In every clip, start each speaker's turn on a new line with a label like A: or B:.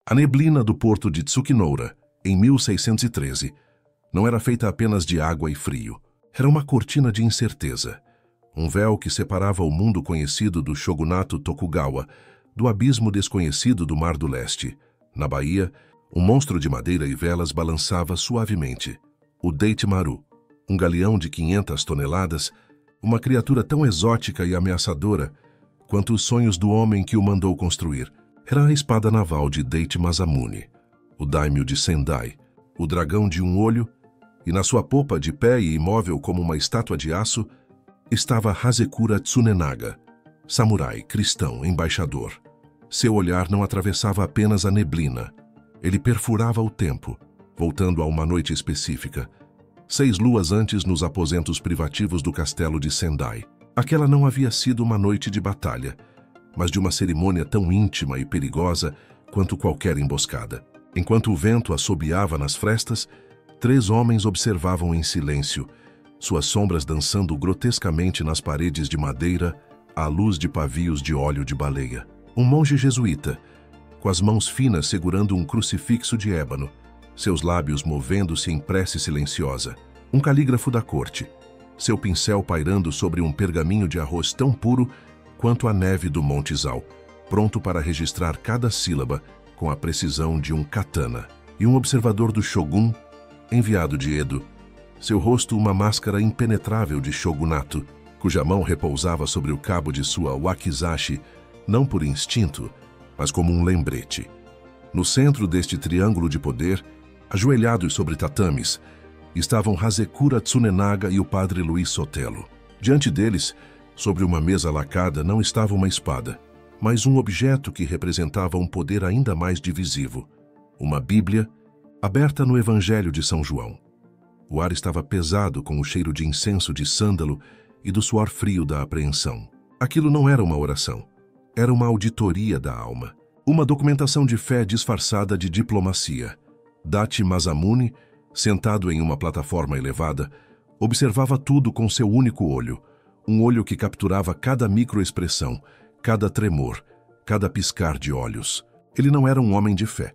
A: A neblina do porto de Tsukinoura, em 1613, não era feita apenas de água e frio. Era uma cortina de incerteza, um véu que separava o mundo conhecido do shogunato Tokugawa do abismo desconhecido do Mar do Leste. Na Bahia, um monstro de madeira e velas balançava suavemente. O Daichimaru, um galeão de 500 toneladas, uma criatura tão exótica e ameaçadora quanto os sonhos do homem que o mandou construir. Era a espada naval de Daichi Masamune, o daimyo de Sendai, o dragão de um olho, e na sua popa, de pé e imóvel como uma estátua de aço, estava Hasekura Tsunenaga, samurai, cristão, embaixador. Seu olhar não atravessava apenas a neblina. Ele perfurava o tempo, voltando a uma noite específica, 6 luas antes nos aposentos privativos do castelo de Sendai. Aquela não havia sido uma noite de batalha, mas de uma cerimônia tão íntima e perigosa quanto qualquer emboscada. Enquanto o vento assobiava nas frestas, 3 homens observavam em silêncio, suas sombras dançando grotescamente nas paredes de madeira à luz de pavios de óleo de baleia. Um monge jesuíta, com as mãos finas segurando um crucifixo de ébano, seus lábios movendo-se em prece silenciosa. Um calígrafo da corte, seu pincel pairando sobre um pergaminho de arroz tão puro quanto a neve do Monte Zau, pronto para registrar cada sílaba com a precisão de um katana. E um observador do shogun, enviado de Edo, seu rosto uma máscara impenetrável de shogunato, cuja mão repousava sobre o cabo de sua wakizashi, não por instinto, mas como um lembrete. No centro deste triângulo de poder, ajoelhados sobre tatames, estavam Hasekura Tsunenaga e o padre Luiz Sotelo. Diante deles, sobre uma mesa lacada, não estava uma espada, mas um objeto que representava um poder ainda mais divisivo, uma Bíblia aberta no Evangelho de São João. O ar estava pesado com o cheiro de incenso de sândalo e do suor frio da apreensão. Aquilo não era uma oração, era uma auditoria da alma, uma documentação de fé disfarçada de diplomacia. Daichi Masamune, sentado em uma plataforma elevada, observava tudo com seu único olho, um olho que capturava cada microexpressão, cada tremor, cada piscar de olhos. Ele não era um homem de fé,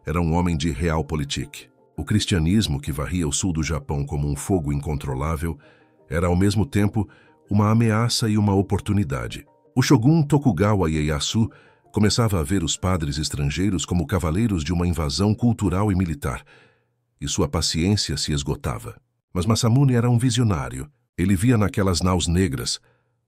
A: era um homem de realpolitik. O cristianismo, que varria o sul do Japão como um fogo incontrolável, era ao mesmo tempo uma ameaça e uma oportunidade. O shogun Tokugawa Ieyasu começava a ver os padres estrangeiros como cavaleiros de uma invasão cultural e militar, e sua paciência se esgotava. Mas Masamune era um visionário. Ele via naquelas naus negras,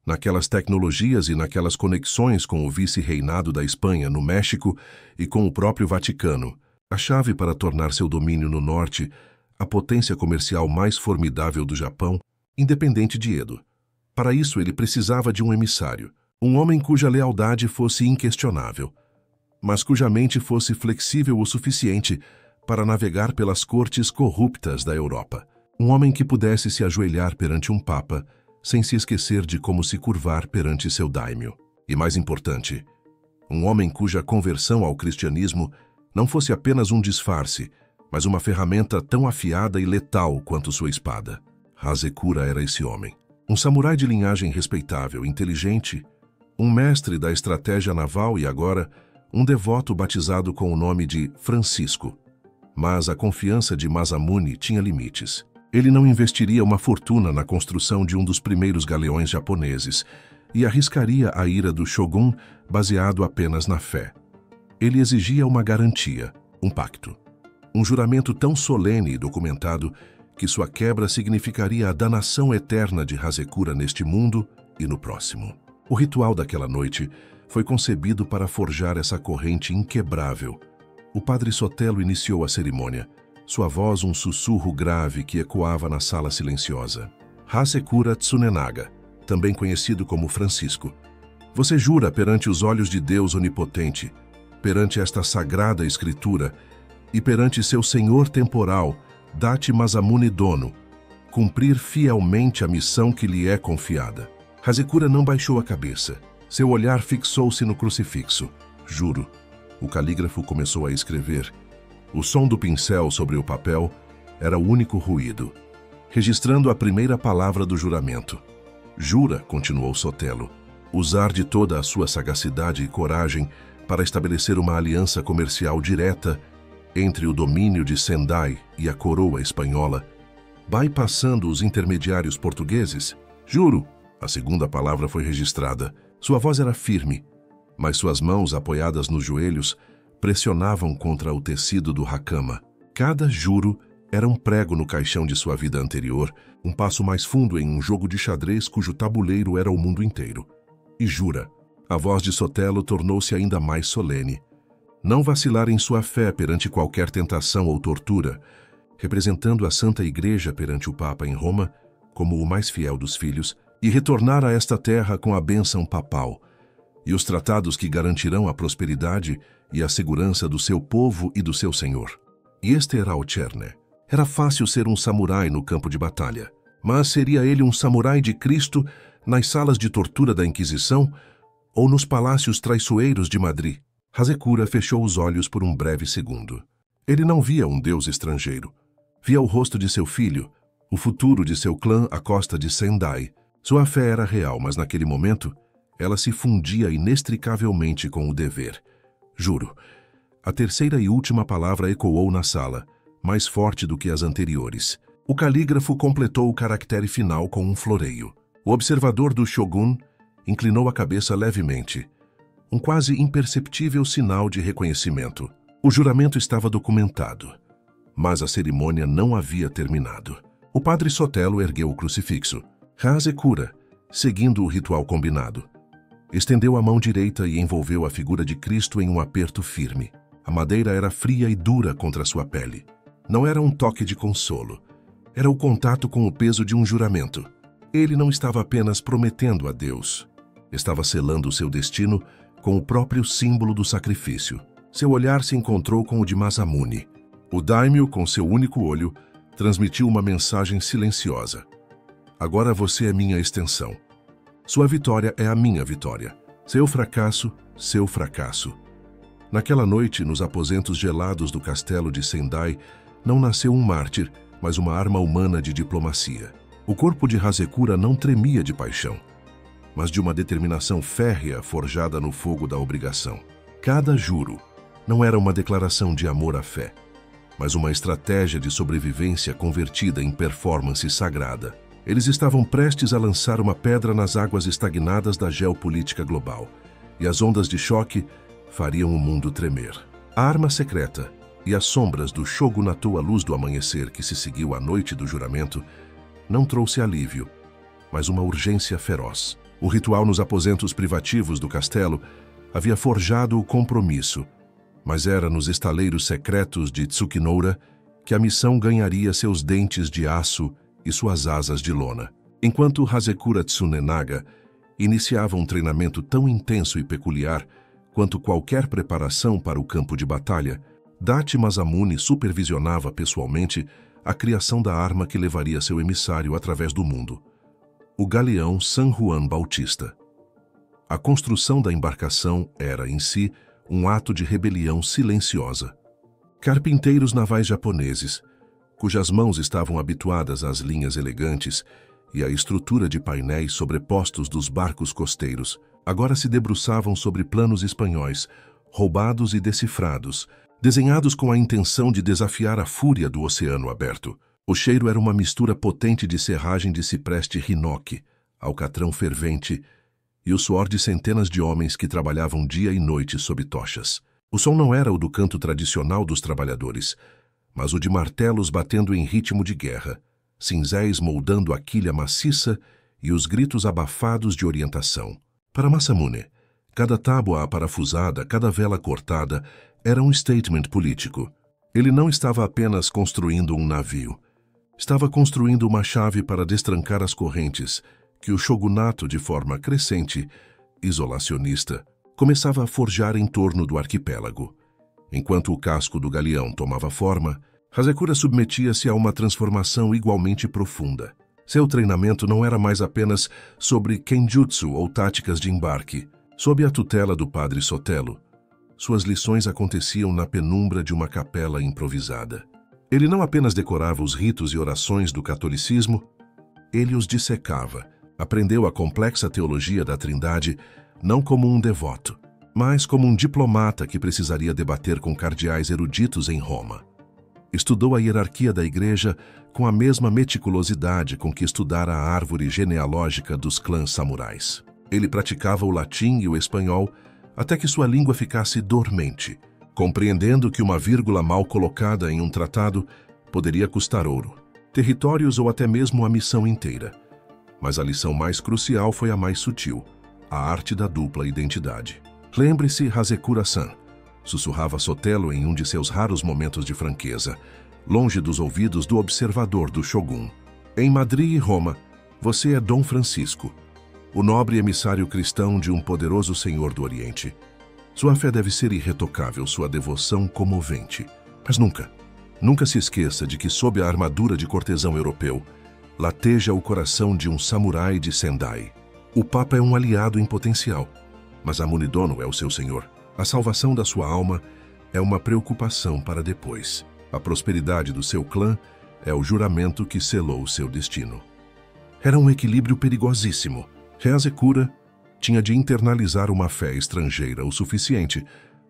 A: naquelas tecnologias e naquelas conexões com o vice-reinado da Espanha no México e com o próprio Vaticano, a chave para tornar seu domínio no norte a potência comercial mais formidável do Japão, independente de Edo. Para isso, ele precisava de um emissário, um homem cuja lealdade fosse inquestionável, mas cuja mente fosse flexível o suficiente para navegar pelas cortes corruptas da Europa. Um homem que pudesse se ajoelhar perante um papa sem se esquecer de como se curvar perante seu daimyo. E mais importante, um homem cuja conversão ao cristianismo não fosse apenas um disfarce, mas uma ferramenta tão afiada e letal quanto sua espada. Hasekura era esse homem. Um samurai de linhagem respeitável, inteligente, um mestre da estratégia naval e agora um devoto batizado com o nome de Francisco. Mas a confiança de Masamune tinha limites. Ele não investiria uma fortuna na construção de um dos primeiros galeões japoneses e arriscaria a ira do shogun baseado apenas na fé. Ele exigia uma garantia, um pacto. Um juramento tão solene e documentado que sua quebra significaria a danação eterna de Hasekura neste mundo e no próximo. O ritual daquela noite foi concebido para forjar essa corrente inquebrável. O padre Sotelo iniciou a cerimônia, sua voz um sussurro grave que ecoava na sala silenciosa. Hasekura Tsunenaga, também conhecido como Francisco, você jura perante os olhos de Deus Onipotente, perante esta sagrada escritura e perante seu senhor temporal, Daichi Masamune Dono, cumprir fielmente a missão que lhe é confiada. Hasekura não baixou a cabeça. Seu olhar fixou-se no crucifixo. Juro. O calígrafo começou a escrever. O som do pincel sobre o papel era o único ruído, registrando a primeira palavra do juramento. Jura, continuou Sotelo, usar de toda a sua sagacidade e coragem para estabelecer uma aliança comercial direta entre o domínio de Sendai e a coroa espanhola, bypassando os intermediários portugueses. Juro, a segunda palavra foi registrada. Sua voz era firme, mas suas mãos, apoiadas nos joelhos, pressionavam contra o tecido do hakama. Cada juro era um prego no caixão de sua vida anterior, um passo mais fundo em um jogo de xadrez cujo tabuleiro era o mundo inteiro. E jura, a voz de Sotelo tornou-se ainda mais solene. Não vacilar em sua fé perante qualquer tentação ou tortura, representando a Santa Igreja perante o Papa em Roma, como o mais fiel dos filhos, e retornar a esta terra com a bênção papal, e os tratados que garantirão a prosperidade e a segurança do seu povo e do seu senhor. E este era Ocherne. Era fácil ser um samurai no campo de batalha, mas seria ele um samurai de Cristo nas salas de tortura da Inquisição ou nos palácios traiçoeiros de Madrid? Hasekura fechou os olhos por um breve segundo. Ele não via um deus estrangeiro. Via o rosto de seu filho, o futuro de seu clã à costa de Sendai. Sua fé era real, mas naquele momento, ela se fundia inextricavelmente com o dever. Juro. A terceira e última palavra ecoou na sala, mais forte do que as anteriores. O calígrafo completou o caractere final com um floreio. O observador do Shogun inclinou a cabeça levemente, um quase imperceptível sinal de reconhecimento. O juramento estava documentado, mas a cerimônia não havia terminado. O padre Sotelo ergueu o crucifixo. Hasekura, seguindo o ritual combinado, estendeu a mão direita e envolveu a figura de Cristo em um aperto firme. A madeira era fria e dura contra sua pele. Não era um toque de consolo. Era o contato com o peso de um juramento. Ele não estava apenas prometendo a Deus. Estava selando o seu destino com o próprio símbolo do sacrifício. Seu olhar se encontrou com o de Masamune. O daimyo, com seu único olho, transmitiu uma mensagem silenciosa. Agora você é minha extensão. Sua vitória é a minha vitória. Seu fracasso, seu fracasso. Naquela noite, nos aposentos gelados do castelo de Sendai, não nasceu um mártir, mas uma arma humana de diplomacia. O corpo de Hasekura não tremia de paixão, mas de uma determinação férrea forjada no fogo da obrigação. Cada juro não era uma declaração de amor à fé, mas uma estratégia de sobrevivência convertida em performance sagrada. Eles estavam prestes a lançar uma pedra nas águas estagnadas da geopolítica global, e as ondas de choque fariam o mundo tremer. A arma secreta e as sombras do shogunato à luz do amanhecer que se seguiu à noite do juramento não trouxe alívio, mas uma urgência feroz. O ritual nos aposentos privativos do castelo havia forjado o compromisso, mas era nos estaleiros secretos de Tsukinoura que a missão ganharia seus dentes de aço e suas asas de lona. Enquanto Hasekura Tsunenaga iniciava um treinamento tão intenso e peculiar quanto qualquer preparação para o campo de batalha, Date Masamune supervisionava pessoalmente a criação da arma que levaria seu emissário através do mundo, o galeão San Juan Bautista. A construção da embarcação era, em si, um ato de rebelião silenciosa. Carpinteiros navais japoneses, cujas mãos estavam habituadas às linhas elegantes e à estrutura de painéis sobrepostos dos barcos costeiros, agora se debruçavam sobre planos espanhóis, roubados e decifrados, desenhados com a intenção de desafiar a fúria do oceano aberto. O cheiro era uma mistura potente de serragem de cipreste hinoki, alcatrão fervente e o suor de centenas de homens que trabalhavam dia e noite sob tochas. O som não era o do canto tradicional dos trabalhadores, mas o de martelos batendo em ritmo de guerra, cinzéis moldando a quilha maciça e os gritos abafados de orientação. Para Masamune, cada tábua aparafusada, cada vela cortada, era um statement político. Ele não estava apenas construindo um navio. Estava construindo uma chave para destrancar as correntes que o shogunato, de forma crescente, isolacionista, começava a forjar em torno do arquipélago. Enquanto o casco do galeão tomava forma, Hasekura submetia-se a uma transformação igualmente profunda. Seu treinamento não era mais apenas sobre kenjutsu ou táticas de embarque. Sob a tutela do padre Sotelo, suas lições aconteciam na penumbra de uma capela improvisada. Ele não apenas decorava os ritos e orações do catolicismo, ele os dissecava. Aprendeu a complexa teologia da Trindade não como um devoto, mas como um diplomata que precisaria debater com cardeais eruditos em Roma. Estudou a hierarquia da igreja com a mesma meticulosidade com que estudara a árvore genealógica dos clãs samurais. Ele praticava o latim e o espanhol até que sua língua ficasse dormente, compreendendo que uma vírgula mal colocada em um tratado poderia custar ouro, territórios ou até mesmo a missão inteira. Mas a lição mais crucial foi a mais sutil, a arte da dupla identidade. Lembre-se, Hasekura-san, sussurrava Sotelo em um de seus raros momentos de franqueza, longe dos ouvidos do observador do Shogun. Em Madrid e Roma, você é Dom Francisco, o nobre emissário cristão de um poderoso senhor do Oriente. Sua fé deve ser irretocável, sua devoção comovente. Mas nunca se esqueça de que sob a armadura de cortesão europeu, lateja o coração de um samurai de Sendai. O Papa é um aliado em potencial, mas Amunidono é o seu senhor. A salvação da sua alma é uma preocupação para depois. A prosperidade do seu clã é o juramento que selou o seu destino. Era um equilíbrio perigosíssimo. Hasekura tinha de internalizar uma fé estrangeira o suficiente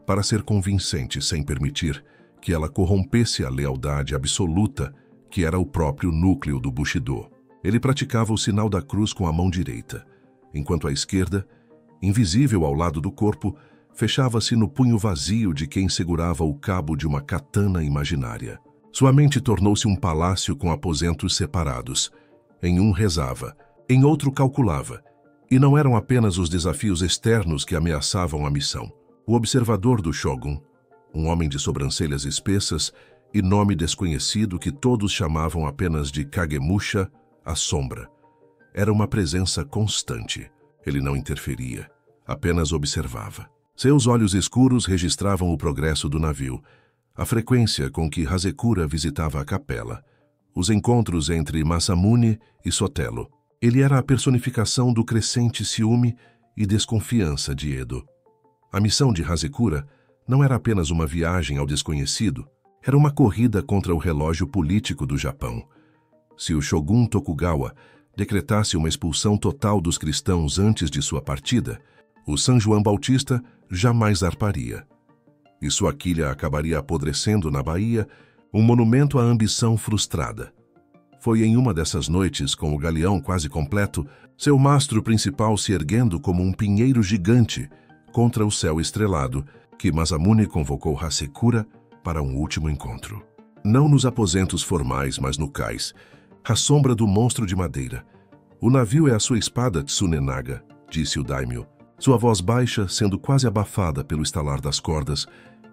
A: para ser convincente sem permitir que ela corrompesse a lealdade absoluta que era o próprio núcleo do Bushido. Ele praticava o sinal da cruz com a mão direita, enquanto a esquerda, invisível ao lado do corpo, fechava-se no punho vazio de quem segurava o cabo de uma katana imaginária. Sua mente tornou-se um palácio com aposentos separados. Em um rezava, em outro calculava. E não eram apenas os desafios externos que ameaçavam a missão. O observador do Shogun, um homem de sobrancelhas espessas e nome desconhecido que todos chamavam apenas de Kagemusha, a sombra, era uma presença constante. Ele não interferia, apenas observava. Seus olhos escuros registravam o progresso do navio, a frequência com que Hasekura visitava a capela, os encontros entre Masamune e Sotelo. Ele era a personificação do crescente ciúme e desconfiança de Edo. A missão de Hasekura não era apenas uma viagem ao desconhecido, era uma corrida contra o relógio político do Japão. Se o Shogun Tokugawa decretasse uma expulsão total dos cristãos antes de sua partida, o São João Bautista jamais zarparia. E sua quilha acabaria apodrecendo na Bahia, um monumento à ambição frustrada. Foi em uma dessas noites, com o galeão quase completo, seu mastro principal se erguendo como um pinheiro gigante contra o céu estrelado, que Masamune convocou Hasekura para um último encontro. Não nos aposentos formais, mas no cais, à sombra do monstro de madeira. O navio é a sua espada, Tsunenaga, disse o daimyo, sua voz baixa sendo quase abafada pelo estalar das cordas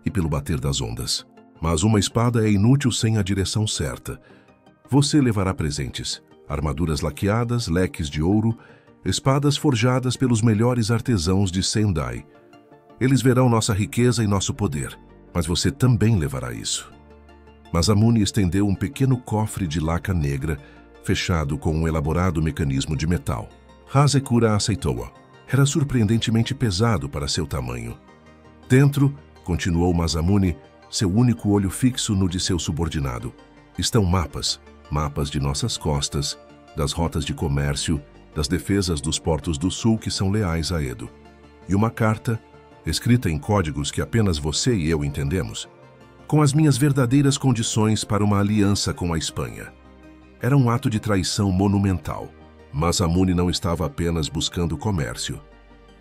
A: e pelo bater das ondas. Mas uma espada é inútil sem a direção certa. Você levará presentes, armaduras laqueadas, leques de ouro, espadas forjadas pelos melhores artesãos de Sendai. Eles verão nossa riqueza e nosso poder, mas você também levará isso. Masamune estendeu um pequeno cofre de laca negra, fechado com um elaborado mecanismo de metal. Hasekura aceitou-a. Era surpreendentemente pesado para seu tamanho. Dentro, continuou Masamune, seu único olho fixo no de seu subordinado, estão mapas de nossas costas, das rotas de comércio, das defesas dos portos do sul que são leais a Edo. E uma carta, escrita em códigos que apenas você e eu entendemos, com as minhas verdadeiras condições para uma aliança com a Espanha. Era um ato de traição monumental. Masamune não estava apenas buscando comércio.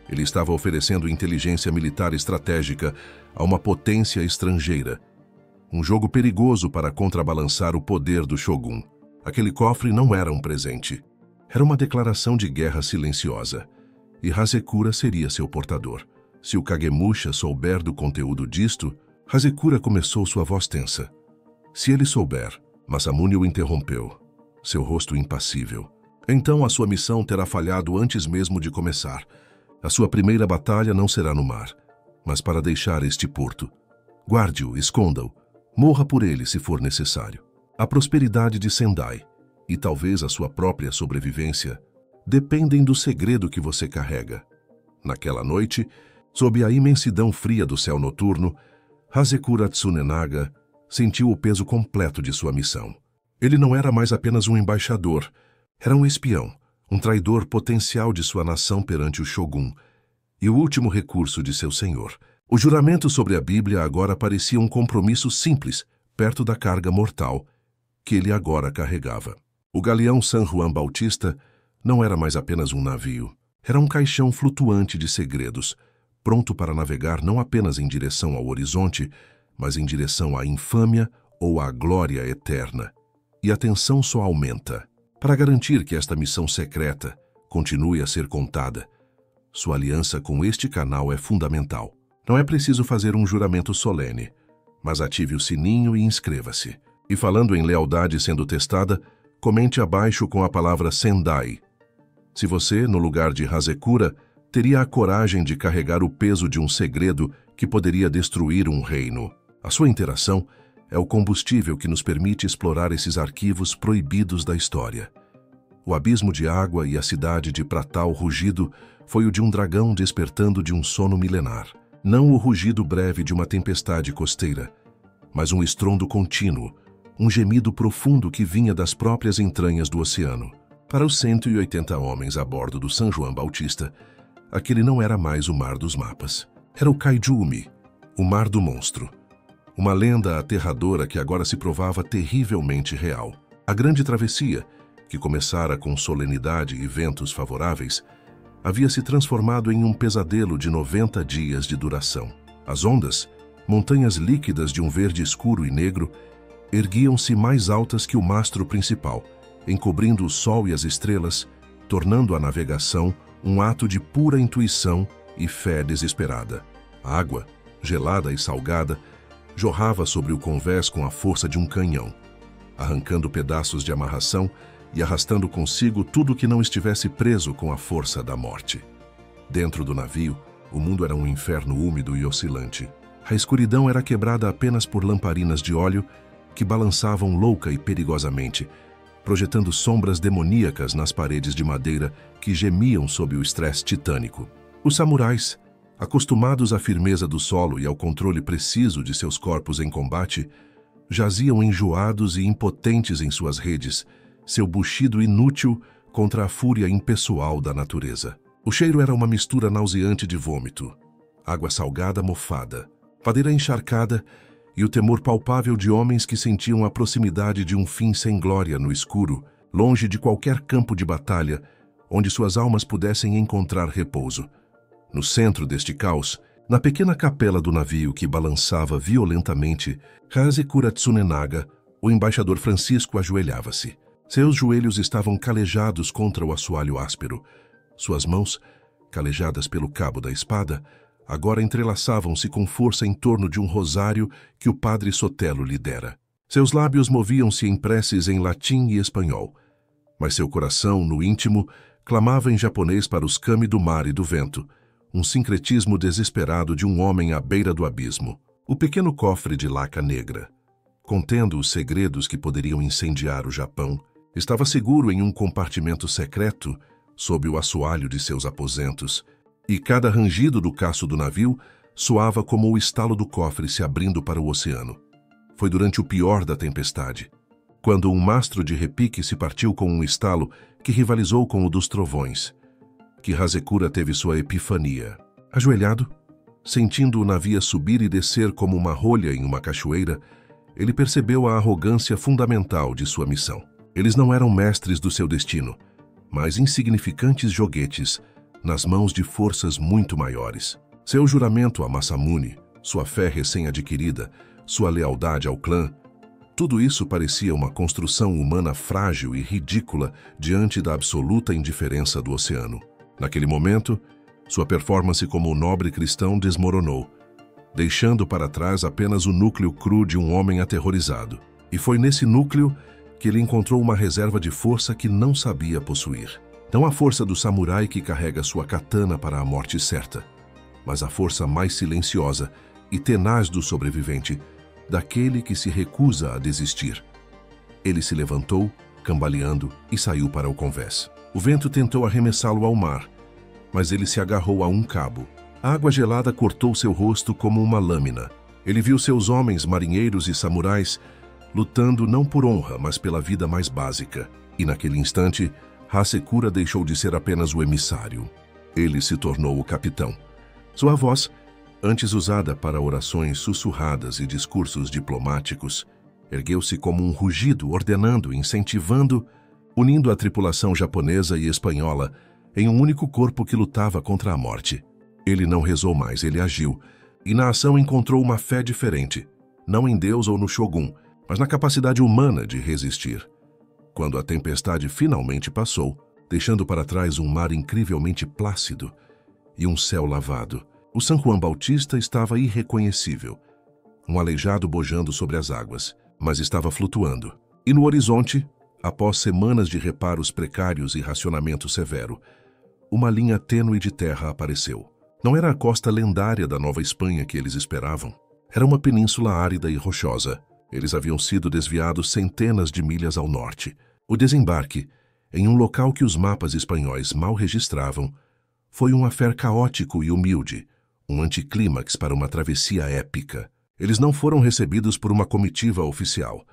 A: Ele estava oferecendo inteligência militar estratégica a uma potência estrangeira. Um jogo perigoso para contrabalançar o poder do Shogun. Aquele cofre não era um presente. Era uma declaração de guerra silenciosa. E Hasekura seria seu portador. Se o Kagemusha souber do conteúdo disto, Hasekura começou sua voz tensa. Se ele souber, Masamune o interrompeu, seu rosto impassível. Então a sua missão terá falhado antes mesmo de começar. A sua primeira batalha não será no mar, mas para deixar este porto. Guarde-o, esconda-o, morra por ele se for necessário. A prosperidade de Sendai, e talvez a sua própria sobrevivência, dependem do segredo que você carrega. Naquela noite, sob a imensidão fria do céu noturno, Hasekura Tsunenaga sentiu o peso completo de sua missão. Ele não era mais apenas um embaixador, era um espião, um traidor potencial de sua nação perante o Shogun, e o último recurso de seu senhor. O juramento sobre a Bíblia agora parecia um compromisso simples, perto da carga mortal que ele agora carregava. O galeão San Juan Bautista não era mais apenas um navio. Era um caixão flutuante de segredos, pronto para navegar não apenas em direção ao horizonte, mas em direção à infâmia ou à glória eterna. E a tensão só aumenta. Para garantir que esta missão secreta continue a ser contada, sua aliança com este canal é fundamental. Não é preciso fazer um juramento solene, mas ative o sininho e inscreva-se. E falando em lealdade sendo testada, comente abaixo com a palavra Sendai. Se você, no lugar de Hasekura, teria a coragem de carregar o peso de um segredo que poderia destruir um reino. A sua interação é o combustível que nos permite explorar esses arquivos proibidos da história. O abismo de água e a cidade de Pratal rugido foi o de um dragão despertando de um sono milenar. Não o rugido breve de uma tempestade costeira, mas um estrondo contínuo, um gemido profundo que vinha das próprias entranhas do oceano. Para os 180 homens a bordo do San Juan Bautista, aquele não era mais o mar dos mapas. Era o Kaijumi, o mar do monstro. Uma lenda aterradora que agora se provava terrivelmente real. A grande travessia, que começara com solenidade e ventos favoráveis, havia se transformado em um pesadelo de 90 dias de duração. As ondas, montanhas líquidas de um verde escuro e negro, erguiam-se mais altas que o mastro principal, encobrindo o sol e as estrelas, tornando a navegação um ato de pura intuição e fé desesperada. A água, gelada e salgada, jorrava sobre o convés com a força de um canhão, arrancando pedaços de amarração e arrastando consigo tudo que não estivesse preso com a força da morte. Dentro do navio, o mundo era um inferno úmido e oscilante. A escuridão era quebrada apenas por lamparinas de óleo que balançavam louca e perigosamente, projetando sombras demoníacas nas paredes de madeira que gemiam sob o estresse titânico. Os samurais, acostumados à firmeza do solo e ao controle preciso de seus corpos em combate, jaziam enjoados e impotentes em suas redes, seu buchido inútil contra a fúria impessoal da natureza. O cheiro era uma mistura nauseante de vômito, água salgada mofada, padeira encharcada e o temor palpável de homens que sentiam a proximidade de um fim sem glória no escuro, longe de qualquer campo de batalha, onde suas almas pudessem encontrar repouso. No centro deste caos, na pequena capela do navio que balançava violentamente, Hasekura Tsunenaga, o embaixador Francisco, ajoelhava-se. Seus joelhos estavam calejados contra o assoalho áspero. Suas mãos, calejadas pelo cabo da espada, agora entrelaçavam-se com força em torno de um rosário que o padre Sotelo lhe dera. Seus lábios moviam-se em preces em latim e espanhol, mas seu coração, no íntimo, clamava em japonês para os kami do mar e do vento, um sincretismo desesperado de um homem à beira do abismo. O pequeno cofre de laca negra, contendo os segredos que poderiam incendiar o Japão, estava seguro em um compartimento secreto sob o assoalho de seus aposentos, e cada rangido do caço do navio soava como o estalo do cofre se abrindo para o oceano. Foi durante o pior da tempestade, quando um mastro de repique se partiu com um estalo que rivalizou com o dos trovões, que Hasekura teve sua epifania. Ajoelhado, sentindo o navio subir e descer como uma rolha em uma cachoeira, ele percebeu a arrogância fundamental de sua missão. Eles não eram mestres do seu destino, mas insignificantes joguetes nas mãos de forças muito maiores. Seu juramento a Masamune, sua fé recém-adquirida, sua lealdade ao clã, tudo isso parecia uma construção humana frágil e ridícula diante da absoluta indiferença do oceano. Naquele momento, sua performance como nobre cristão desmoronou, deixando para trás apenas o núcleo cru de um homem aterrorizado. E foi nesse núcleo que ele encontrou uma reserva de força que não sabia possuir. Não a força do samurai que carrega sua katana para a morte certa, mas a força mais silenciosa e tenaz do sobrevivente, daquele que se recusa a desistir. Ele se levantou, cambaleando, e saiu para o convés. O vento tentou arremessá-lo ao mar, mas ele se agarrou a um cabo. A água gelada cortou seu rosto como uma lâmina. Ele viu seus homens, marinheiros e samurais, lutando não por honra, mas pela vida mais básica. E naquele instante, Hasekura deixou de ser apenas o emissário. Ele se tornou o capitão, Sua voz, antes usada para orações sussurradas e discursos diplomáticos, ergueu-se como um rugido, ordenando, incentivando, unindo a tripulação japonesa e espanhola em um único corpo que lutava contra a morte. Ele não rezou mais, ele agiu, e na ação encontrou uma fé diferente, não em Deus ou no Shogun, mas na capacidade humana de resistir. Quando a tempestade finalmente passou, deixando para trás um mar incrivelmente plácido e um céu lavado, o San Juan Bautista estava irreconhecível, um aleijado bojando sobre as águas, mas estava flutuando. E no horizonte, após semanas de reparos precários e racionamento severo, uma linha tênue de terra apareceu. Não era a costa lendária da Nova Espanha que eles esperavam. Era uma península árida e rochosa. Eles haviam sido desviados centenas de milhas ao norte. O desembarque, em um local que os mapas espanhóis mal registravam, foi um affair caótico e humilde, um anticlímax para uma travessia épica. Eles não foram recebidos por uma comitiva oficial,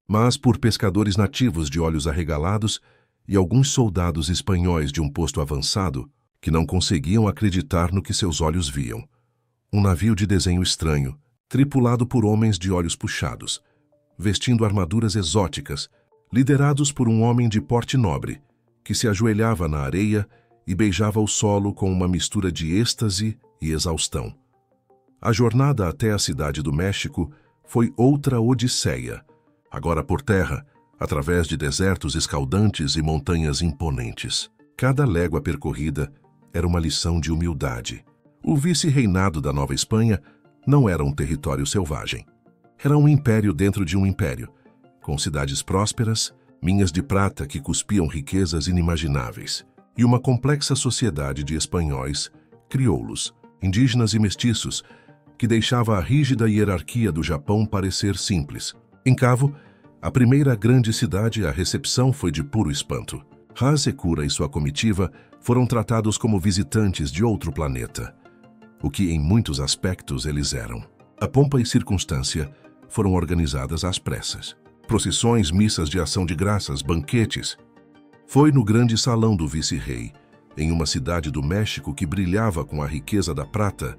A: mas por pescadores nativos de olhos arregalados e alguns soldados espanhóis de um posto avançado que não conseguiam acreditar no que seus olhos viam. Um navio de desenho estranho, tripulado por homens de olhos puxados, vestindo armaduras exóticas, liderados por um homem de porte nobre, que se ajoelhava na areia e beijava o solo com uma mistura de êxtase e exaustão. A jornada até a cidade do México foi outra odisseia, agora por terra, através de desertos escaldantes e montanhas imponentes. Cada légua percorrida era uma lição de humildade. O vice-reinado da Nova Espanha não era um território selvagem. Era um império dentro de um império, com cidades prósperas, minhas de prata que cuspiam riquezas inimagináveis, e uma complexa sociedade de espanhóis, crioulos, indígenas e mestiços, que deixava a rígida hierarquia do Japão parecer simples. Em Cavo, a primeira grande cidade, a recepção foi de puro espanto. Hasekura e sua comitiva foram tratados como visitantes de outro planeta, o que em muitos aspectos eles eram. A pompa e circunstância foram organizadas às pressas. Procissões, missas de ação de graças, banquetes. Foi no grande salão do vice-rei, em uma cidade do México que brilhava com a riqueza da prata,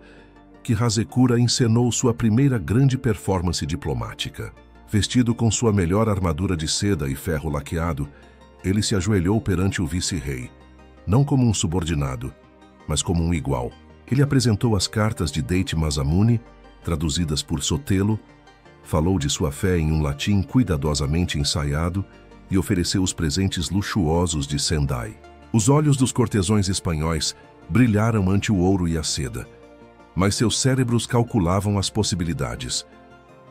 A: que Hasekura encenou sua primeira grande performance diplomática. Vestido com sua melhor armadura de seda e ferro laqueado, ele se ajoelhou perante o vice-rei, não como um subordinado, mas como um igual. Ele apresentou as cartas de Date Masamune, traduzidas por Sotelo, falou de sua fé em um latim cuidadosamente ensaiado e ofereceu os presentes luxuosos de Sendai. Os olhos dos cortesões espanhóis brilharam ante o ouro e a seda, mas seus cérebros calculavam as possibilidades.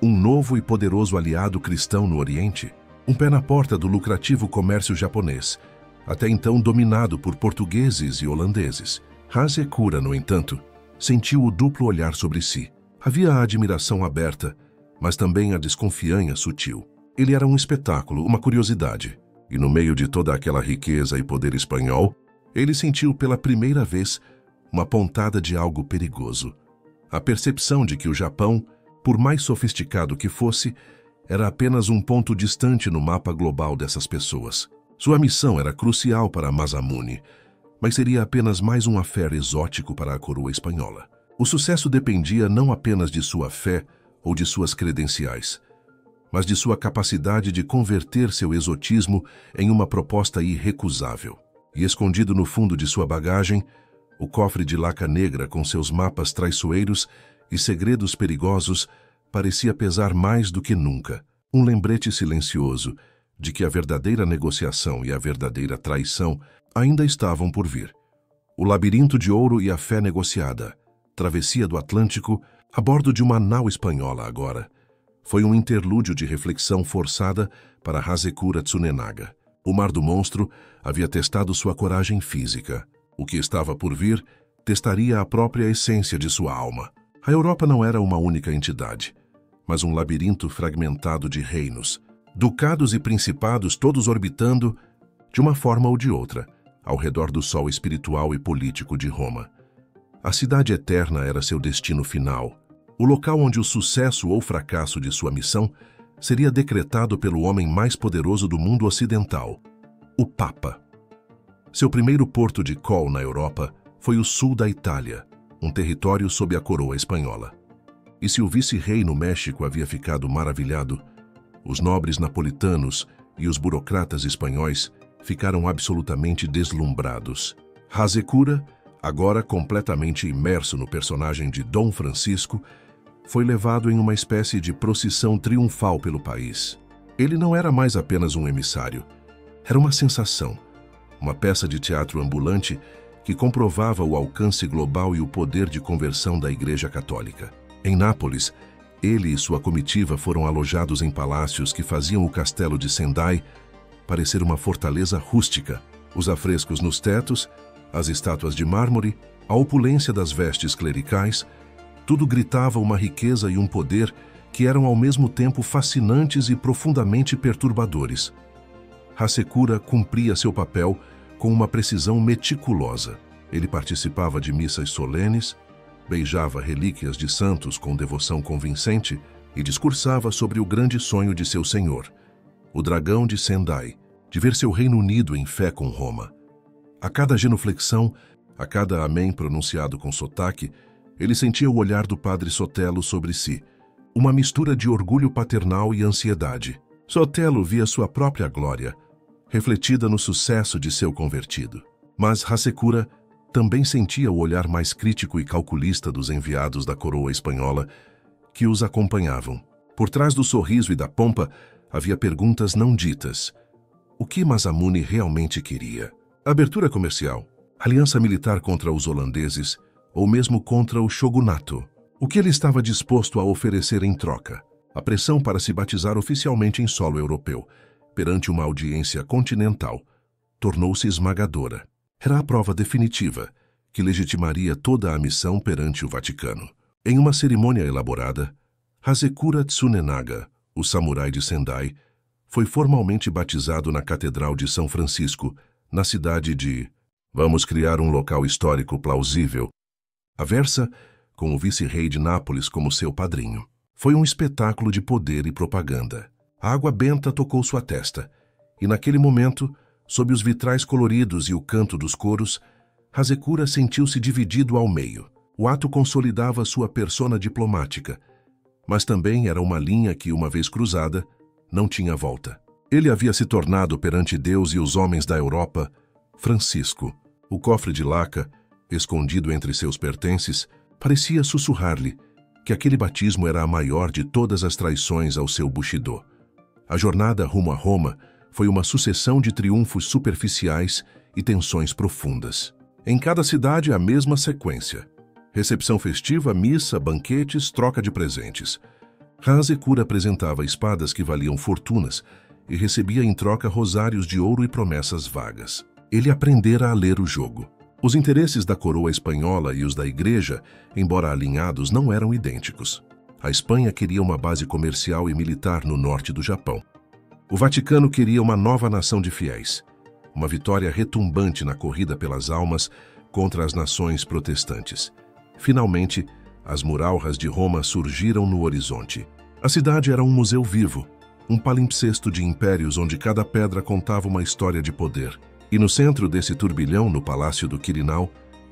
A: Um novo e poderoso aliado cristão no Oriente, um pé na porta do lucrativo comércio japonês, até então dominado por portugueses e holandeses. Hasekura, no entanto, sentiu o duplo olhar sobre si. Havia a admiração aberta, mas também a desconfiança sutil. Ele era um espetáculo, uma curiosidade, e no meio de toda aquela riqueza e poder espanhol, ele sentiu pela primeira vez uma pontada de algo perigoso. A percepção de que o Japão, por mais sofisticado que fosse, era apenas um ponto distante no mapa global dessas pessoas. Sua missão era crucial para Masamune, mas seria apenas mais um affair exótico para a coroa espanhola. O sucesso dependia não apenas de sua fé ou de suas credenciais, mas de sua capacidade de converter seu exotismo em uma proposta irrecusável. E escondido no fundo de sua bagagem, o cofre de laca negra com seus mapas traiçoeiros e segredos perigosos parecia pesar mais do que nunca. Um lembrete silencioso de que a verdadeira negociação e a verdadeira traição ainda estavam por vir. O labirinto de ouro e a fé negociada, travessia do Atlântico, a bordo de uma nau espanhola agora, foi um interlúdio de reflexão forçada para Hasekura Tsunenaga. O Mar do Monstro havia testado sua coragem física. O que estava por vir testaria a própria essência de sua alma. A Europa não era uma única entidade, mas um labirinto fragmentado de reinos, ducados e principados todos orbitando, de uma forma ou de outra, ao redor do sol espiritual e político de Roma. A cidade eterna era seu destino final, o local onde o sucesso ou fracasso de sua missão seria decretado pelo homem mais poderoso do mundo ocidental, o Papa. Seu primeiro porto de call na Europa foi o sul da Itália, um território sob a coroa espanhola. E se o vice-rei no México havia ficado maravilhado, os nobres napolitanos e os burocratas espanhóis ficaram absolutamente deslumbrados. Hasecura, agora completamente imerso no personagem de Dom Francisco, foi levado em uma espécie de procissão triunfal pelo país. Ele não era mais apenas um emissário. Era uma sensação, uma peça de teatro ambulante que comprovava o alcance global e o poder de conversão da Igreja Católica. Em Nápoles, ele e sua comitiva foram alojados em palácios que faziam o castelo de Sendai parecer uma fortaleza rústica. Os afrescos nos tetos, as estátuas de mármore, a opulência das vestes clericais, tudo gritava uma riqueza e um poder que eram ao mesmo tempo fascinantes e profundamente perturbadores. Hasecura cumpria seu papel com uma precisão meticulosa. Ele participava de missas solenes, beijava relíquias de santos com devoção convincente e discursava sobre o grande sonho de seu senhor, o dragão de Sendai, de ver seu reino unido em fé com Roma. A cada genuflexão, a cada amém pronunciado com sotaque, ele sentia o olhar do padre Sotelo sobre si, uma mistura de orgulho paternal e ansiedade. Sotelo via sua própria glória, refletida no sucesso de seu convertido. Mas Hasecura também sentia o olhar mais crítico e calculista dos enviados da coroa espanhola que os acompanhavam. Por trás do sorriso e da pompa havia perguntas não ditas. O que Masamune realmente queria? Abertura comercial, aliança militar contra os holandeses ou mesmo contra o shogunato? O que ele estava disposto a oferecer em troca? A pressão para se batizar oficialmente em solo europeu, perante uma audiência continental, tornou-se esmagadora. Era a prova definitiva que legitimaria toda a missão perante o Vaticano. Em uma cerimônia elaborada, Hasecura Tsunenaga, o samurai de Sendai, foi formalmente batizado na Catedral de São Francisco, na cidade de... Vamos criar um local histórico plausível. Aversa, com o vice-rei de Nápoles como seu padrinho. Foi um espetáculo de poder e propaganda. A água benta tocou sua testa, e naquele momento, sob os vitrais coloridos e o canto dos coros, Hasecura sentiu-se dividido ao meio. O ato consolidava sua persona diplomática, mas também era uma linha que, uma vez cruzada, não tinha volta. Ele havia se tornado perante Deus e os homens da Europa, Francisco. O cofre de laca, escondido entre seus pertences, parecia sussurrar-lhe que aquele batismo era a maior de todas as traições ao seu Bushido. A jornada rumo a Roma foi uma sucessão de triunfos superficiais e tensões profundas. Em cada cidade, a mesma sequência. Recepção festiva, missa, banquetes, troca de presentes. Hasecura apresentava espadas que valiam fortunas e recebia em troca rosários de ouro e promessas vagas. Ele aprendera a ler o jogo. Os interesses da coroa espanhola e os da Igreja, embora alinhados, não eram idênticos. A Espanha queria uma base comercial e militar no norte do Japão. O Vaticano queria uma nova nação de fiéis, uma vitória retumbante na corrida pelas almas contra as nações protestantes. Finalmente, as muralhas de Roma surgiram no horizonte. A cidade era um museu vivo, um palimpsesto de impérios onde cada pedra contava uma história de poder. E no centro desse turbilhão, no Palácio do Quirinal,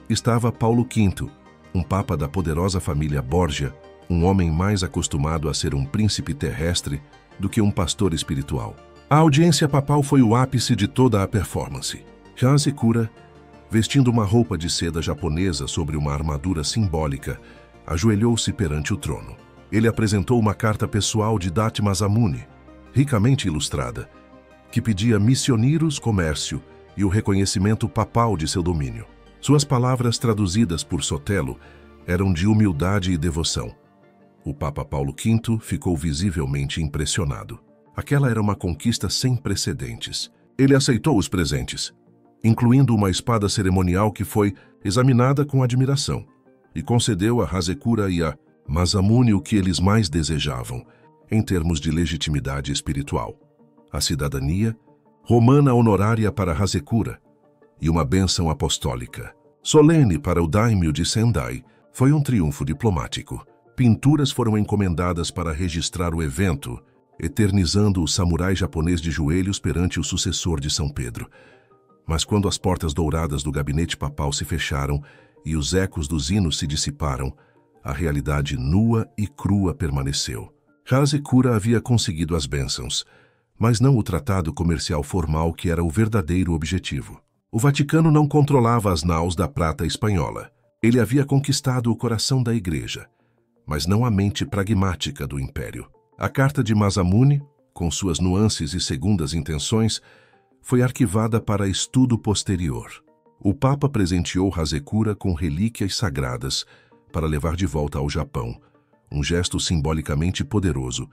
A: estava Paulo V, um papa da poderosa família Borgia, um homem mais acostumado a ser um príncipe terrestre do que um pastor espiritual. A audiência papal foi o ápice de toda a performance. Hasecura, vestindo uma roupa de seda japonesa sobre uma armadura simbólica, ajoelhou-se perante o trono. Ele apresentou uma carta pessoal de Date Masamune, ricamente ilustrada, que pedia missioníros, comércio e o reconhecimento papal de seu domínio. Suas palavras, traduzidas por Sotelo, eram de humildade e devoção. O Papa Paulo V ficou visivelmente impressionado. Aquela era uma conquista sem precedentes. Ele aceitou os presentes, incluindo uma espada cerimonial que foi examinada com admiração, e concedeu a Hasecura e a Masamune o que eles mais desejavam, em termos de legitimidade espiritual: a cidadania romana honorária para Hasecura e uma bênção apostólica. Solene para o daimyo de Sendai, foi um triunfo diplomático. Pinturas foram encomendadas para registrar o evento, eternizando o samurai japonês de joelhos perante o sucessor de São Pedro. Mas quando as portas douradas do gabinete papal se fecharam e os ecos dos hinos se dissiparam, a realidade nua e crua permaneceu. Hasekura havia conseguido as bênçãos, mas não o tratado comercial formal que era o verdadeiro objetivo. O Vaticano não controlava as naus da prata espanhola. Ele havia conquistado o coração da Igreja, mas não a mente pragmática do Império. A Carta de Masamune, com suas nuances e segundas intenções, foi arquivada para estudo posterior. O Papa presenteou Hasekura com relíquias sagradas para levar de volta ao Japão, um gesto simbolicamente poderoso,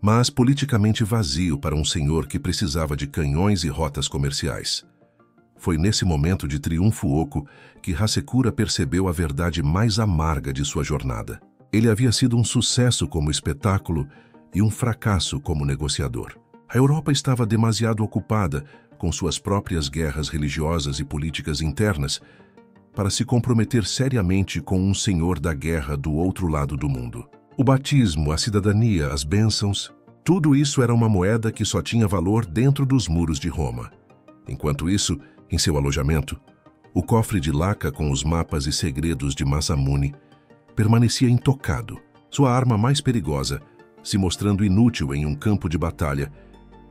A: mas politicamente vazio para um senhor que precisava de canhões e rotas comerciais. Foi nesse momento de triunfo oco que Hasekura percebeu a verdade mais amarga de sua jornada. Ele havia sido um sucesso como espetáculo e um fracasso como negociador. A Europa estava demasiado ocupada com suas próprias guerras religiosas e políticas internas para se comprometer seriamente com um senhor da guerra do outro lado do mundo. O batismo, a cidadania, as bênçãos, tudo isso era uma moeda que só tinha valor dentro dos muros de Roma. Enquanto isso, em seu alojamento, o cofre de laca com os mapas e segredos de Masamune permanecia intocado, sua arma mais perigosa, se mostrando inútil em um campo de batalha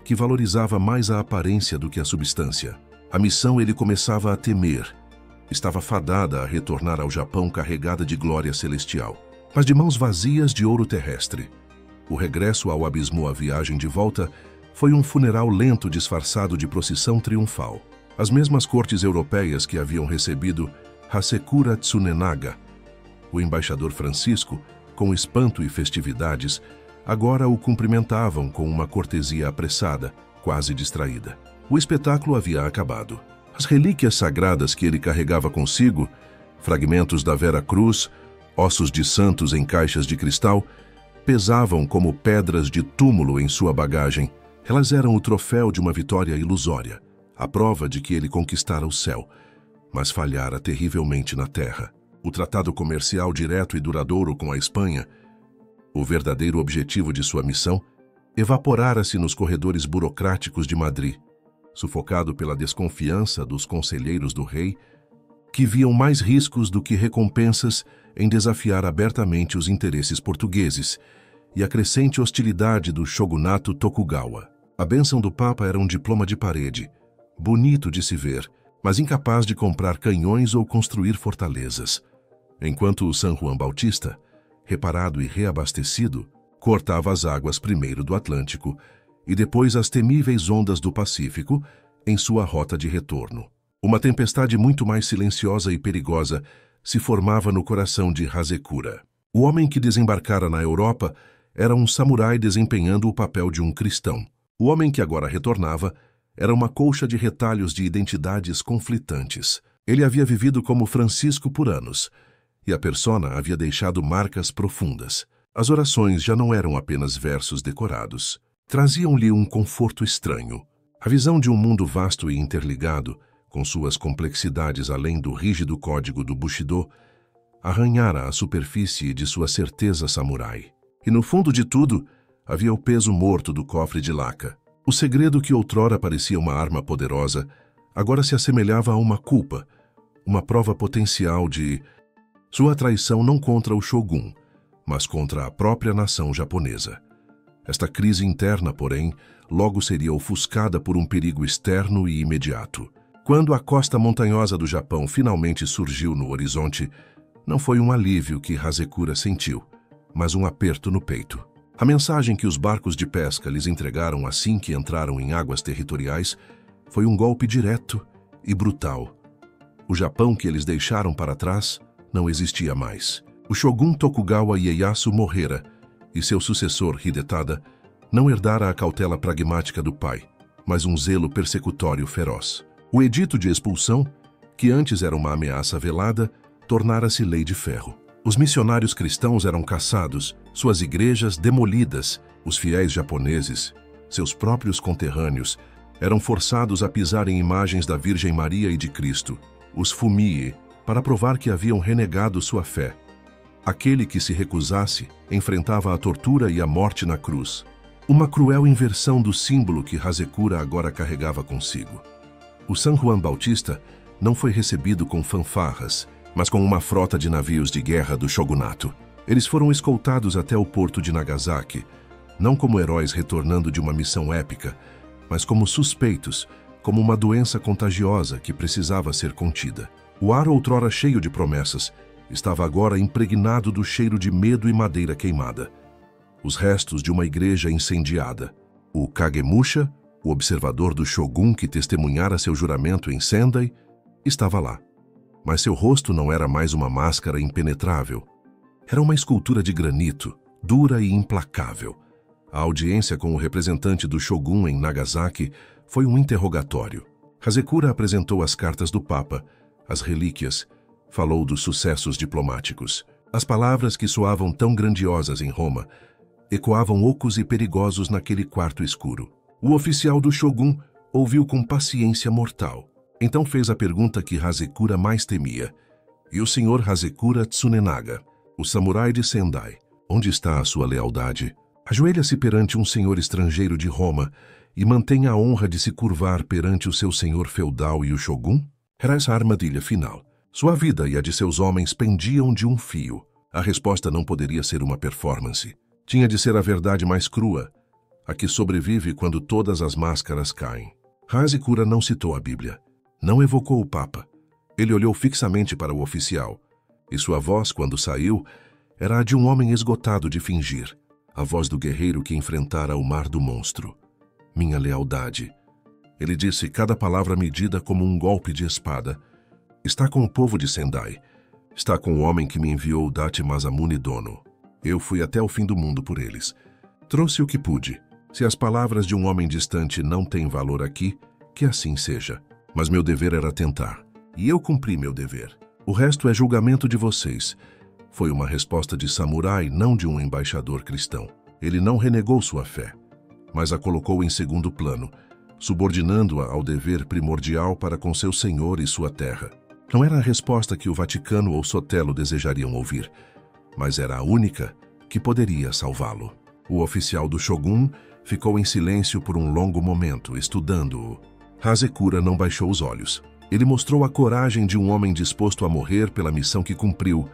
A: que valorizava mais a aparência do que a substância. A missão ele começava a temer. Estava fadada a retornar ao Japão carregada de glória celestial, mas de mãos vazias de ouro terrestre. O regresso ao abismo, a viagem de volta, foi um funeral lento disfarçado de procissão triunfal. As mesmas cortes europeias que haviam recebido Hasekura Tsunenaga, o embaixador Francisco, com espanto e festividades, agora o cumprimentavam com uma cortesia apressada, quase distraída. O espetáculo havia acabado. As relíquias sagradas que ele carregava consigo, fragmentos da Vera Cruz, ossos de santos em caixas de cristal, pesavam como pedras de túmulo em sua bagagem. Elas eram o troféu de uma vitória ilusória, a prova de que ele conquistara o céu, mas falhara terrivelmente na terra. O tratado comercial direto e duradouro com a Espanha, o verdadeiro objetivo de sua missão, evaporara-se nos corredores burocráticos de Madrid, sufocado pela desconfiança dos conselheiros do rei, que viam mais riscos do que recompensas em desafiar abertamente os interesses portugueses e a crescente hostilidade do shogunato Tokugawa. A bênção do Papa era um diploma de parede, bonito de se ver, mas incapaz de comprar canhões ou construir fortalezas, enquanto o San Juan Bautista, reparado e reabastecido, cortava as águas primeiro do Atlântico e depois as temíveis ondas do Pacífico em sua rota de retorno. Uma tempestade muito mais silenciosa e perigosa se formava no coração de Hasekura. O homem que desembarcara na Europa era um samurai desempenhando o papel de um cristão. O homem que agora retornava era uma colcha de retalhos de identidades conflitantes. Ele havia vivido como Francisco por anos, e a persona havia deixado marcas profundas. As orações já não eram apenas versos decorados. Traziam-lhe um conforto estranho. A visão de um mundo vasto e interligado, com suas complexidades além do rígido código do Bushido, arranhara a superfície de sua certeza samurai. E no fundo de tudo, havia o peso morto do cofre de laca. O segredo que outrora parecia uma arma poderosa, agora se assemelhava a uma culpa, uma prova potencial de sua traição não contra o shogun, mas contra a própria nação japonesa. Esta crise interna, porém, logo seria ofuscada por um perigo externo e imediato. Quando a costa montanhosa do Japão finalmente surgiu no horizonte, não foi um alívio que Hasekura sentiu, mas um aperto no peito. A mensagem que os barcos de pesca lhes entregaram assim que entraram em águas territoriais foi um golpe direto e brutal. O Japão que eles deixaram para trás não existia mais. O shogun Tokugawa Ieyasu morrera, e seu sucessor Hidetada não herdara a cautela pragmática do pai, mas um zelo persecutório feroz. O edito de expulsão, que antes era uma ameaça velada, tornara-se lei de ferro. Os missionários cristãos eram caçados, suas igrejas demolidas. Os fiéis japoneses, seus próprios conterrâneos, eram forçados a pisar em imagens da Virgem Maria e de Cristo, os fumie, para provar que haviam renegado sua fé. Aquele que se recusasse enfrentava a tortura e a morte na cruz. Uma cruel inversão do símbolo que Hasekura agora carregava consigo. O San Juan Bautista não foi recebido com fanfarras mas com uma frota de navios de guerra do shogunato. Eles foram escoltados até o porto de Nagasaki, não como heróis retornando de uma missão épica, mas como suspeitos, como uma doença contagiosa que precisava ser contida. O ar, outrora cheio de promessas, estava agora impregnado do cheiro de medo e madeira queimada. Os restos de uma igreja incendiada. O Kagemusha, o observador do Shogun que testemunhara seu juramento em Sendai, estava lá. Mas seu rosto não era mais uma máscara impenetrável. Era uma escultura de granito, dura e implacável. A audiência com o representante do Shogun em Nagasaki foi um interrogatório. Hazekura apresentou as cartas do Papa, as relíquias, falou dos sucessos diplomáticos. As palavras que soavam tão grandiosas em Roma ecoavam ocos e perigosos naquele quarto escuro. O oficial do Shogun ouviu com paciência mortal. Então fez a pergunta que Hazekura mais temia. E o senhor Hazekura Tsunenaga, o samurai de Sendai, onde está a sua lealdade? Ajoelha-se perante um senhor estrangeiro de Roma e mantém a honra de se curvar perante o seu senhor feudal e o Shogun? Era essa a armadilha final. Sua vida e a de seus homens pendiam de um fio. A resposta não poderia ser uma performance. Tinha de ser a verdade mais crua, a que sobrevive quando todas as máscaras caem. Hazekura não citou a Bíblia. Não evocou o Papa. Ele olhou fixamente para o oficial. E sua voz, quando saiu, era a de um homem esgotado de fingir. A voz do guerreiro que enfrentara o mar do monstro. Minha lealdade. Ele disse cada palavra medida como um golpe de espada. Está com o povo de Sendai. Está com o homem que me enviou Date Masamune Dono. Eu fui até o fim do mundo por eles. Trouxe o que pude. Se as palavras de um homem distante não têm valor aqui, que assim seja. Mas meu dever era tentar. E eu cumpri meu dever. O resto é julgamento de vocês. Foi uma resposta de samurai, não de um embaixador cristão. Ele não renegou sua fé, mas a colocou em segundo plano, subordinando-a ao dever primordial para com seu senhor e sua terra. Não era a resposta que o Vaticano ou Sotelo desejariam ouvir, mas era a única que poderia salvá-lo. O oficial do Shogun ficou em silêncio por um longo momento, estudando-o. Hazekura não baixou os olhos. Ele mostrou a coragem de um homem disposto a morrer pela missão que cumpriu,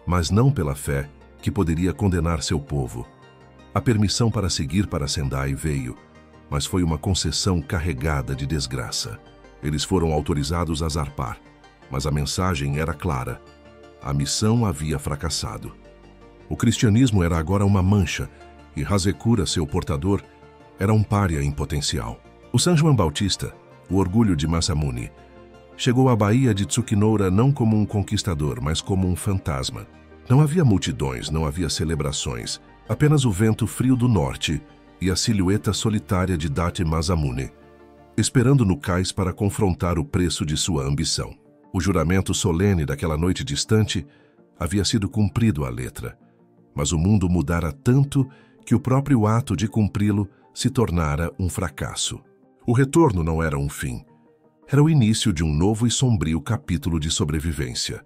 A: mas não pela fé que poderia condenar seu povo. A permissão para seguir para Sendai veio, mas foi uma concessão carregada de desgraça. Eles foram autorizados a zarpar, mas a mensagem era clara. A missão havia fracassado. O cristianismo era agora uma mancha, e Hazekura, seu portador, era um pária em potencial. O San João Bautista, o orgulho de Masamune, chegou à Baía de Tsukinoura não como um conquistador, mas como um fantasma. Não havia multidões, não havia celebrações, apenas o vento frio do norte e a silhueta solitária de Date Masamune, esperando no cais para confrontar o preço de sua ambição. O juramento solene daquela noite distante havia sido cumprido à letra, mas o mundo mudara tanto que o próprio ato de cumpri-lo se tornara um fracasso. O retorno não era um fim. Era o início de um novo e sombrio capítulo de sobrevivência.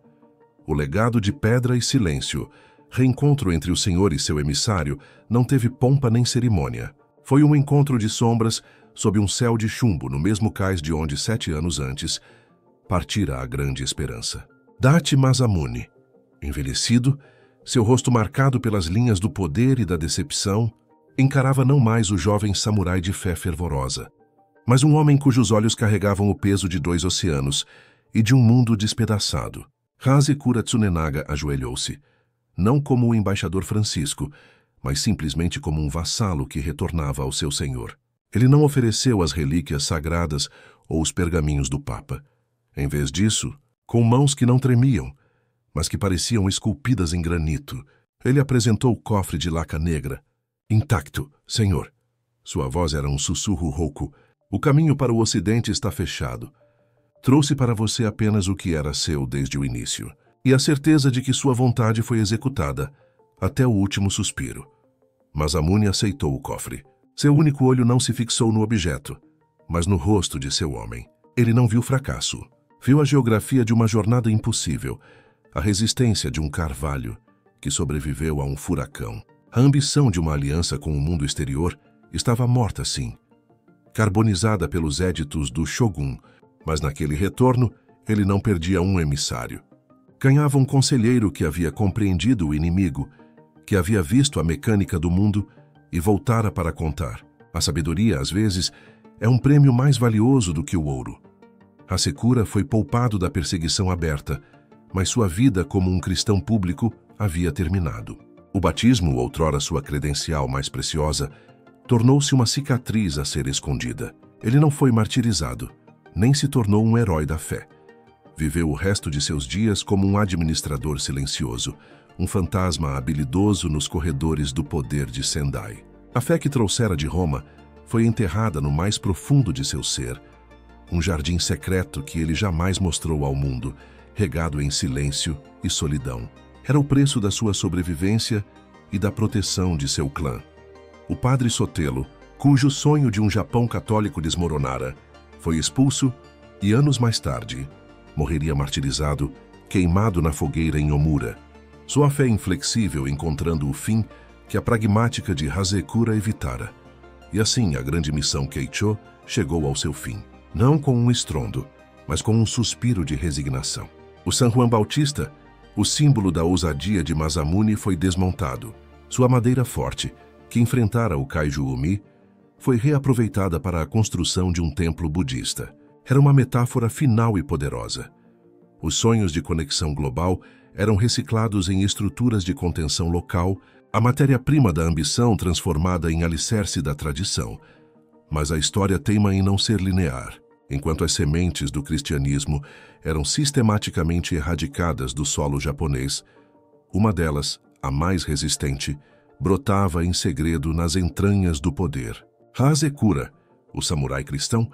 A: O legado de pedra e silêncio, reencontro entre o senhor e seu emissário, não teve pompa nem cerimônia. Foi um encontro de sombras sob um céu de chumbo no mesmo cais de onde 7 anos antes partira a grande esperança. Date Masamune, envelhecido, seu rosto marcado pelas linhas do poder e da decepção, encarava não mais o jovem samurai de fé fervorosa, mas um homem cujos olhos carregavam o peso de 2 oceanos e de um mundo despedaçado. Hazekura Tsunenaga ajoelhou-se, não como o embaixador Francisco, mas simplesmente como um vassalo que retornava ao seu senhor. Ele não ofereceu as relíquias sagradas ou os pergaminhos do Papa. Em vez disso, com mãos que não tremiam, mas que pareciam esculpidas em granito, ele apresentou o cofre de laca negra. Intacto, senhor. Sua voz era um sussurro rouco. O caminho para o ocidente está fechado. Trouxe para você apenas o que era seu desde o início, e a certeza de que sua vontade foi executada até o último suspiro. Masamune aceitou o cofre. Seu único olho não se fixou no objeto, mas no rosto de seu homem. Ele não viu fracasso. Viu a geografia de uma jornada impossível, a resistência de um carvalho que sobreviveu a um furacão. A ambição de uma aliança com o mundo exterior estava morta, sim, carbonizada pelos éditos do Shogun, mas naquele retorno ele não perdia um emissário. Ganhava um conselheiro que havia compreendido o inimigo, que havia visto a mecânica do mundo e voltara para contar. A sabedoria, às vezes, é um prêmio mais valioso do que o ouro. Hasekura foi poupado da perseguição aberta, mas sua vida como um cristão público havia terminado. O batismo, outrora sua credencial mais preciosa, tornou-se uma cicatriz a ser escondida. Ele não foi martirizado, nem se tornou um herói da fé. Viveu o resto de seus dias como um administrador silencioso, um fantasma habilidoso nos corredores do poder de Sendai. A fé que trouxera de Roma foi enterrada no mais profundo de seu ser, um jardim secreto que ele jamais mostrou ao mundo, regado em silêncio e solidão. Era o preço da sua sobrevivência e da proteção de seu clã. O padre Sotelo, cujo sonho de um Japão católico desmoronara, foi expulso e, anos mais tarde, morreria martirizado, queimado na fogueira em Omura. Sua fé inflexível encontrando o fim que a pragmática de Hasekura evitara. E assim a grande missão Keicho chegou ao seu fim. Não com um estrondo, mas com um suspiro de resignação. O San Juan Bautista, o símbolo da ousadia de Masamune, foi desmontado. Sua madeira forte, que enfrentara o Kaiju-Umi, foi reaproveitada para a construção de um templo budista. Era uma metáfora final e poderosa. Os sonhos de conexão global eram reciclados em estruturas de contenção local, a matéria-prima da ambição transformada em alicerce da tradição. Mas a história teima em não ser linear. Enquanto as sementes do cristianismo eram sistematicamente erradicadas do solo japonês, uma delas, a mais resistente, brotava em segredo nas entranhas do poder. Hasekura, o samurai cristão,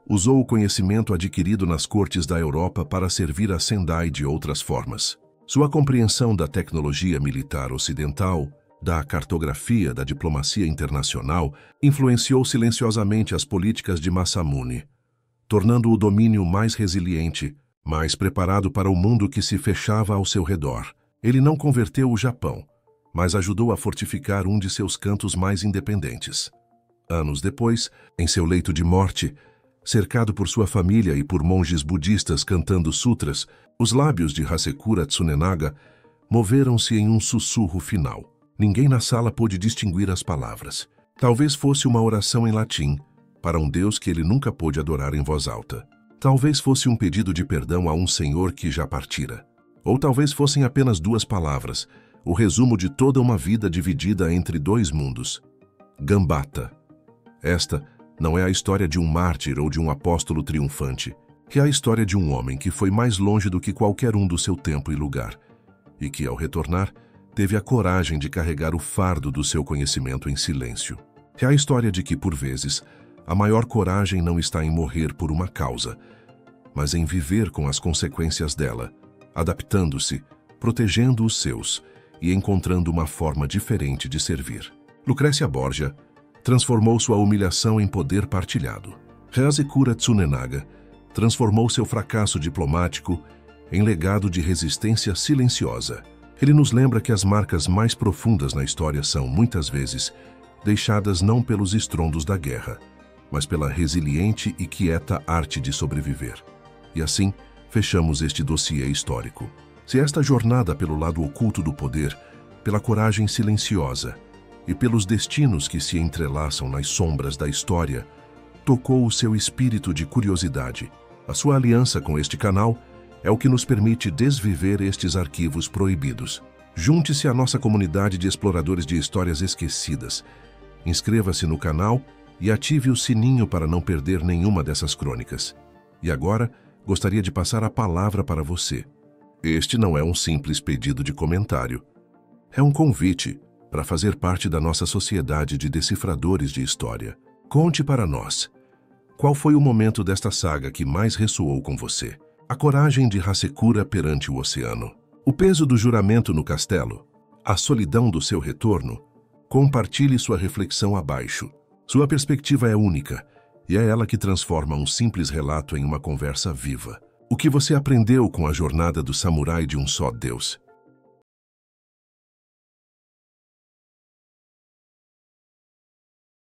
A: usou o conhecimento adquirido nas cortes da Europa para servir a Sendai de outras formas. Sua compreensão da tecnologia militar ocidental, da cartografia, da diplomacia internacional, influenciou silenciosamente as políticas de Masamune, tornando o domínio mais resiliente, mais preparado para o mundo que se fechava ao seu redor. Ele não converteu o Japão, mas ajudou a fortificar um de seus cantos mais independentes. Anos depois, em seu leito de morte, cercado por sua família e por monges budistas cantando sutras, os lábios de Hasekura Tsunenaga moveram-se em um sussurro final. Ninguém na sala pôde distinguir as palavras. Talvez fosse uma oração em latim, para um Deus que ele nunca pôde adorar em voz alta. Talvez fosse um pedido de perdão a um senhor que já partira. Ou talvez fossem apenas duas palavras, o resumo de toda uma vida dividida entre dois mundos. Gambata. Esta não é a história de um mártir ou de um apóstolo triunfante. É a história de um homem que foi mais longe do que qualquer um do seu tempo e lugar, e que, ao retornar, teve a coragem de carregar o fardo do seu conhecimento em silêncio. É a história de que, por vezes, a maior coragem não está em morrer por uma causa, mas em viver com as consequências dela, adaptando-se, protegendo os seus e encontrando uma forma diferente de servir. Lucrécia Borgia transformou sua humilhação em poder partilhado. Hasekura Tsunenaga transformou seu fracasso diplomático em legado de resistência silenciosa. Ele nos lembra que as marcas mais profundas na história são, muitas vezes, deixadas não pelos estrondos da guerra, mas pela resiliente e quieta arte de sobreviver. E assim, fechamos este dossiê histórico. Se esta jornada pelo lado oculto do poder, pela coragem silenciosa e pelos destinos que se entrelaçam nas sombras da história, tocou o seu espírito de curiosidade, a sua aliança com este canal é o que nos permite desviver estes arquivos proibidos. Junte-se à nossa comunidade de exploradores de histórias esquecidas. Inscreva-se no canal e ative o sininho para não perder nenhuma dessas crônicas. E agora, gostaria de passar a palavra para você. Este não é um simples pedido de comentário. É um convite para fazer parte da nossa sociedade de decifradores de história. Conte para nós. Qual foi o momento desta saga que mais ressoou com você? A coragem de Hasekura perante o oceano. O peso do juramento no castelo. A solidão do seu retorno. Compartilhe sua reflexão abaixo. Sua perspectiva é única, e é ela que transforma um simples relato em uma conversa viva. O que você aprendeu com a jornada do samurai de um só Deus?